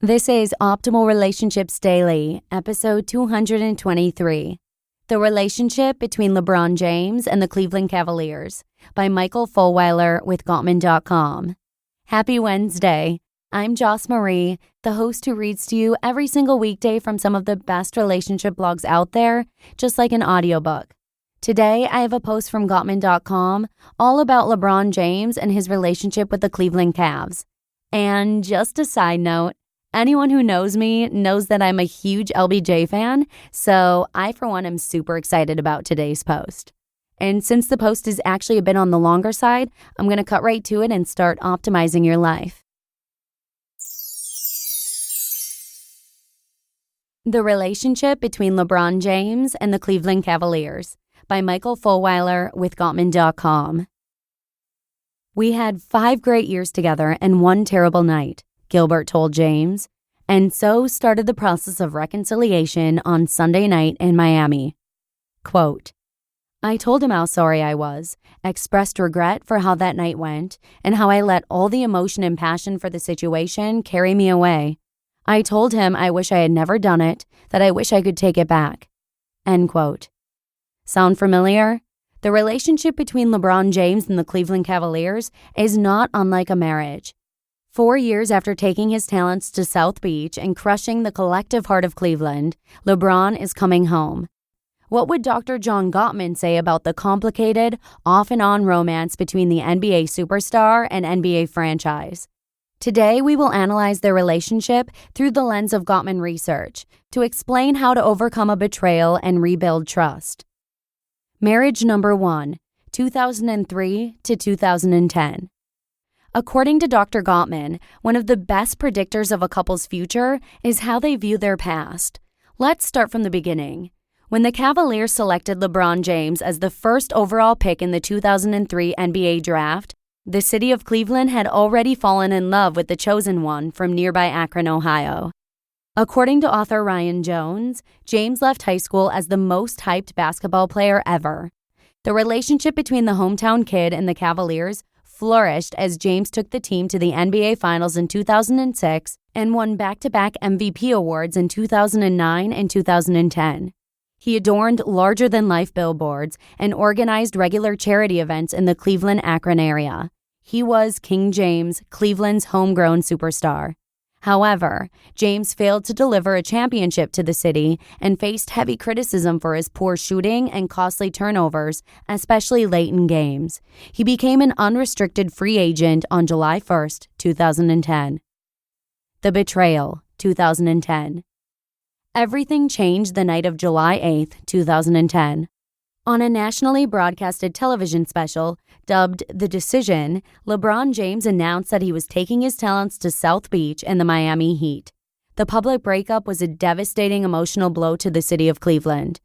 This is Optimal Relationships Daily, episode 223. The Relationship Between LeBron James and the Cleveland Cavaliers by Michael Fulwiler with Gottman.com. Happy Wednesday. I'm Joss Marie, the host who reads to you every single weekday from some of the best relationship blogs out there, just like an audiobook. Today, I have a post from Gottman.com all about LeBron James and his relationship with the Cleveland Cavs. And just a side note, anyone who knows me knows that I'm a huge LBJ fan, so I, for one, am super excited about today's post. And since the post is actually a bit on the longer side, I'm going to cut right to it and start optimizing your life. The Relationship Between LeBron James and the Cleveland Cavaliers by Michael Fulwiler with Gottman.com. We had 5 great years together and 1 terrible night, Gilbert told James, and so started the process of reconciliation on Sunday night in Miami. Quote, I told him how sorry I was, expressed regret for how that night went, and how I let all the emotion and passion for the situation carry me away. I told him I wish I had never done it, that I wish I could take it back. End quote. Sound familiar? The relationship between LeBron James and the Cleveland Cavaliers is not unlike a marriage. 4 years after taking his talents to South Beach and crushing the collective heart of Cleveland, LeBron is coming home. What would Dr. John Gottman say about the complicated, off-and-on romance between the NBA superstar and NBA franchise? Today, we will analyze their relationship through the lens of Gottman research to explain how to overcome a betrayal and rebuild trust. Marriage number 1, 2003 to 2010. According to Dr. Gottman, one of the best predictors of a couple's future is how they view their past. Let's start from the beginning. When the Cavaliers selected LeBron James as the first overall pick in the 2003 NBA draft, the city of Cleveland had already fallen in love with the chosen one from nearby Akron, Ohio. According to author Ryan Jones, James left high school as the most hyped basketball player ever. The relationship between the hometown kid and the Cavaliers flourished as James took the team to the NBA Finals in 2006 and won back-to-back MVP awards in 2009 and 2010. He adorned larger-than-life billboards and organized regular charity events in the Cleveland-Akron area. He was King James, Cleveland's homegrown superstar. However, James failed to deliver a championship to the city and faced heavy criticism for his poor shooting and costly turnovers, especially late in games. He became an unrestricted free agent on July 1, 2010. The Betrayal, 2010. Everything changed the night of July 8, 2010. On a nationally broadcasted television special dubbed The Decision, LeBron James announced that he was taking his talents to South Beach and the Miami Heat. The public breakup was a devastating emotional blow to the city of Cleveland.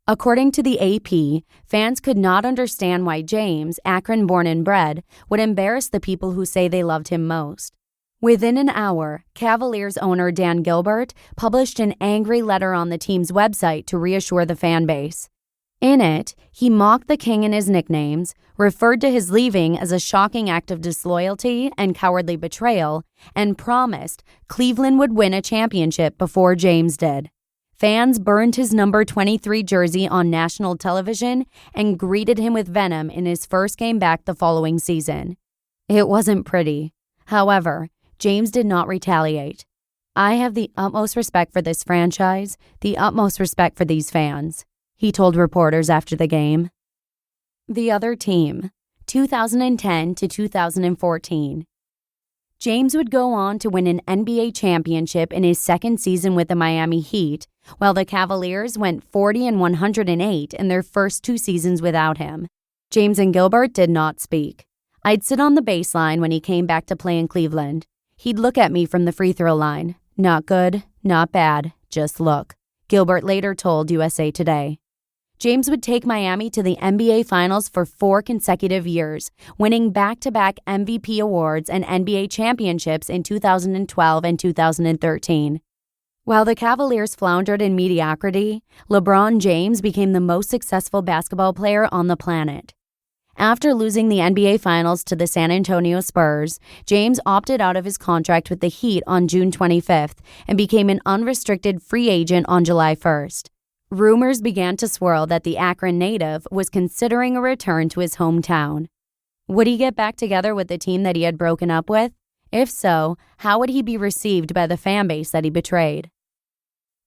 According to the AP, fans could not understand why James, Akron-born and bred, would embarrass the people who say they loved him most. Within an hour, Cavaliers owner Dan Gilbert published an angry letter on the team's website to reassure the fan base. In it, he mocked the king and his nicknames, referred to his leaving as a shocking act of disloyalty and cowardly betrayal, and promised Cleveland would win a championship before James did. Fans burned his number 23 jersey on national television and greeted him with venom in his first game back the following season. It wasn't pretty. However, James did not retaliate. I have the utmost respect for this franchise, the utmost respect for these fans, he told reporters after the game. The other team, 2010 to 2014. James would go on to win an NBA championship in his second season with the Miami Heat, while the Cavaliers went 40-108 in their first 2 seasons without him. James and Gilbert did not speak. I'd sit on the baseline when he came back to play in Cleveland. He'd look at me from the free throw line. Not good, not bad, just look, Gilbert later told USA Today. James would take Miami to the NBA Finals for 4 consecutive years, winning back-to-back MVP awards and NBA championships in 2012 and 2013. While the Cavaliers floundered in mediocrity, LeBron James became the most successful basketball player on the planet. After losing the NBA Finals to the San Antonio Spurs, James opted out of his contract with the Heat on June 25th and became an unrestricted free agent on July 1st. Rumors began to swirl that the Akron native was considering a return to his hometown. Would he get back together with the team that he had broken up with? If so, how would he be received by the fan base that he betrayed?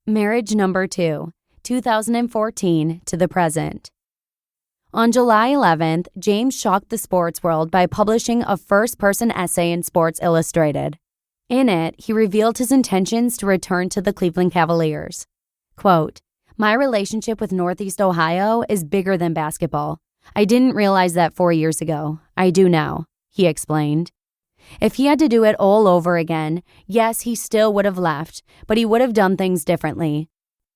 Marriage number 2, 2014 to the present. On July 11th, James shocked the sports world by publishing a first-person essay in Sports Illustrated. In it, he revealed his intentions to return to the Cleveland Cavaliers. Quote, "My relationship with Northeast Ohio is bigger than basketball. I didn't realize that 4 years ago. I do now," he explained. If he had to do it all over again, yes, he still would have left, but he would have done things differently.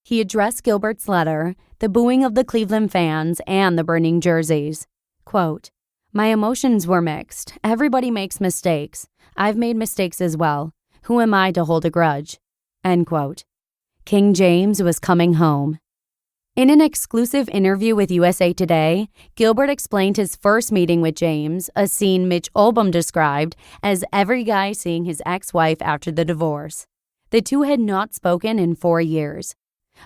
He addressed Gilbert's letter, the booing of the Cleveland fans, and the burning jerseys. Quote, "My emotions were mixed. Everybody makes mistakes. I've made mistakes as well. Who am I to hold a grudge?" End quote. King James was coming home. In an exclusive interview with USA Today, Gilbert explained his first meeting with James, a scene Mitch Albom described as every guy seeing his ex-wife after the divorce. The two had not spoken in 4 years.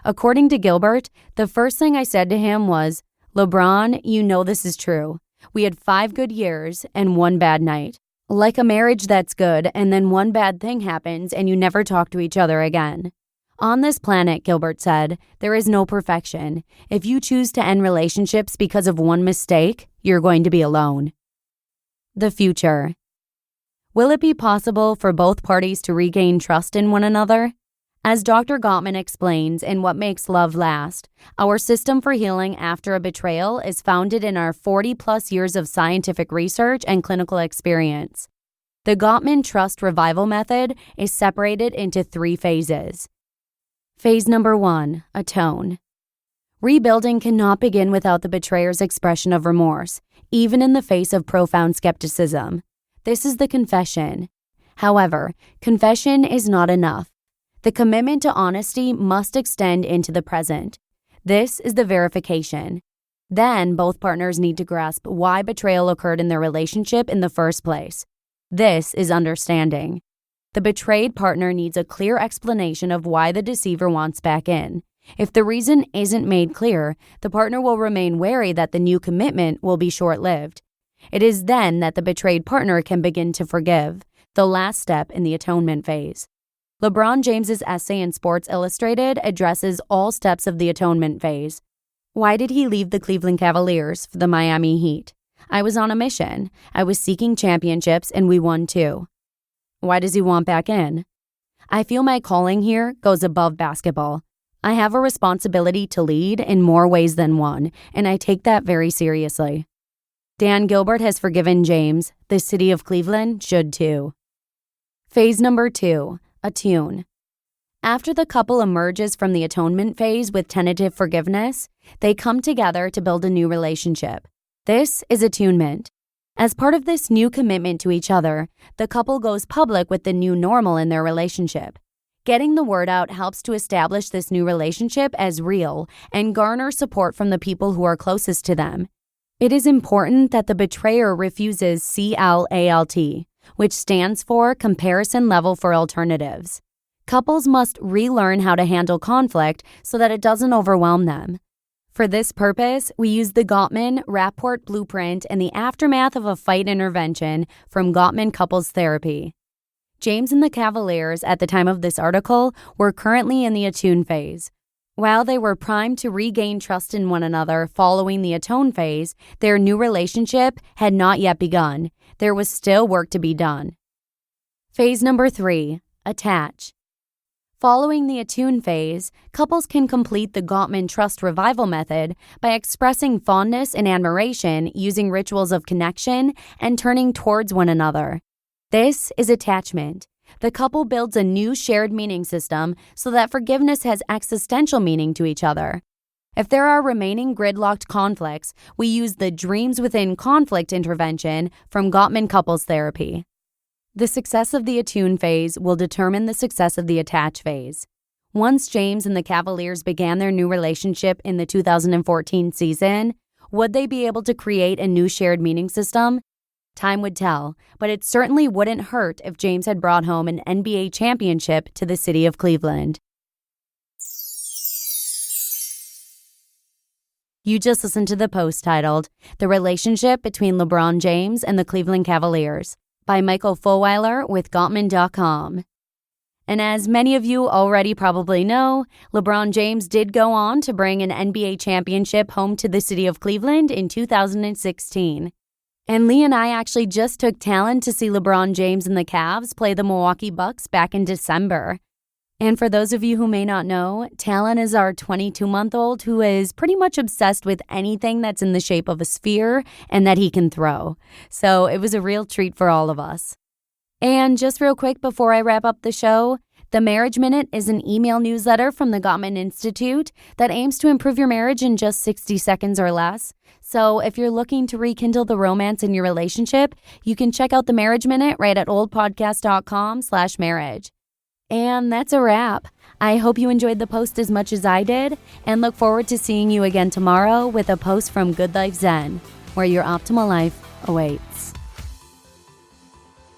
According to Gilbert, the first thing I said to him was, "LeBron, you know this is true. We had 5 good years and 1 bad night. Like a marriage that's good and then one bad thing happens and you never talk to each other again. On this planet," Gilbert said, "there is no perfection. If you choose to end relationships because of one mistake, you're going to be alone." The future. Will it be possible for both parties to regain trust in one another? As Dr. Gottman explains in What Makes Love Last, our system for healing after a betrayal is founded in our 40-plus years of scientific research and clinical experience. The Gottman Trust Revival Method is separated into 3 phases. Phase number 1, Atone. Rebuilding cannot begin without the betrayer's expression of remorse, even in the face of profound skepticism. This is the confession. However, confession is not enough. The commitment to honesty must extend into the present. This is the verification. Then, both partners need to grasp why betrayal occurred in their relationship in the first place. This is understanding. The betrayed partner needs a clear explanation of why the deceiver wants back in. If the reason isn't made clear, the partner will remain wary that the new commitment will be short-lived. It is then that the betrayed partner can begin to forgive, the last step in the atonement phase. LeBron James's essay in Sports Illustrated addresses all steps of the atonement phase. Why did he leave the Cleveland Cavaliers for the Miami Heat? I was on a mission. I was seeking championships, and we won 2. Why does he want back in? I feel my calling here goes above basketball. I have a responsibility to lead in more ways than one, and I take that very seriously. Dan Gilbert has forgiven James. The city of Cleveland should too. Phase number 2, Attune. After the couple emerges from the atonement phase with tentative forgiveness, they come together to build a new relationship. This is attunement. As part of this new commitment to each other, the couple goes public with the new normal in their relationship. Getting the word out helps to establish this new relationship as real and garner support from the people who are closest to them. It is important that the betrayer refuses CLALT, which stands for Comparison Level for Alternatives. Couples must relearn how to handle conflict so that it doesn't overwhelm them. For this purpose, we use the Gottman Rapport Blueprint and the aftermath of a fight intervention from Gottman Couples Therapy. James and the Cavaliers, at the time of this article, were currently in the Attune phase. While they were primed to regain trust in one another following the Atone phase, their new relationship had not yet begun. There was still work to be done. Phase number 3, Attach. Following the Attune phase, couples can complete the Gottman Trust Revival Method by expressing fondness and admiration using rituals of connection and turning towards one another. This is attachment. The couple builds a new shared meaning system so that forgiveness has existential meaning to each other. If there are remaining gridlocked conflicts, we use the Dreams Within Conflict intervention from Gottman Couples Therapy. The success of the Attune phase will determine the success of the Attach phase. Once James and the Cavaliers began their new relationship in the 2014 season, Would they be able to create a new shared meaning system? Time would tell, but it certainly wouldn't hurt if James had brought home an NBA championship to the city of Cleveland. You just listened to the post titled, "The Relationship Between LeBron James and the Cleveland Cavaliers" by Michael Fulwiler with Gottman.com. And as many of you already probably know, LeBron James did go on to bring an NBA championship home to the city of Cleveland in 2016. And Lee and I actually just took Talon to see LeBron James and the Cavs play the Milwaukee Bucks back in December. And for those of you who may not know, Talon is our 22-month-old who is pretty much obsessed with anything that's in the shape of a sphere and that he can throw. So it was a real treat for all of us. And just real quick before I wrap up the show, the Marriage Minute is an email newsletter from the Gottman Institute that aims to improve your marriage in just 60 seconds or less. So if you're looking to rekindle the romance in your relationship, you can check out the Marriage Minute right at oldpodcast.com/marriage. And that's a wrap. I hope you enjoyed the post as much as I did, and look forward to seeing you again tomorrow with a post from Good Life Zen, where your optimal life awaits.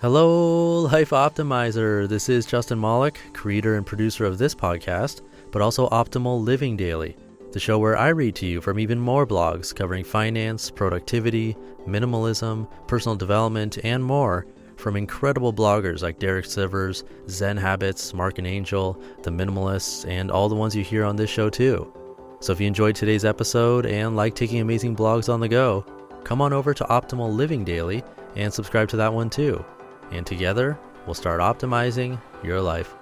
Hello, Life Optimizer. This is Justin Malik, creator and producer of this podcast, but also Optimal Living Daily, the show where I read to you from even more blogs covering finance, productivity, minimalism, personal development, and more from incredible bloggers like Derek Sivers, Zen Habits, Mark and Angel, The Minimalists, and all the ones you hear on this show too. So if you enjoyed today's episode and like taking amazing blogs on the go, come on over to Optimal Living Daily and subscribe to that one too. And together, we'll start optimizing your life.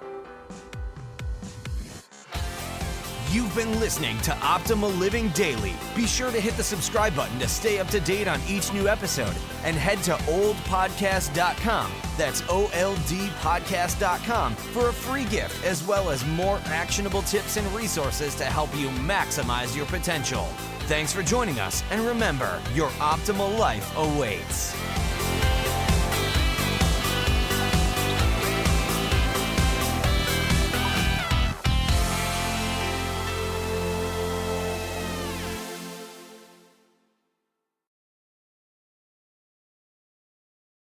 You've been listening to Optimal Living Daily. Be sure to hit the subscribe button to stay up to date on each new episode, and head to oldpodcast.com. That's OLDpodcast.com for a free gift, as well as more actionable tips and resources to help you maximize your potential. Thanks for joining us, and remember, your optimal life awaits.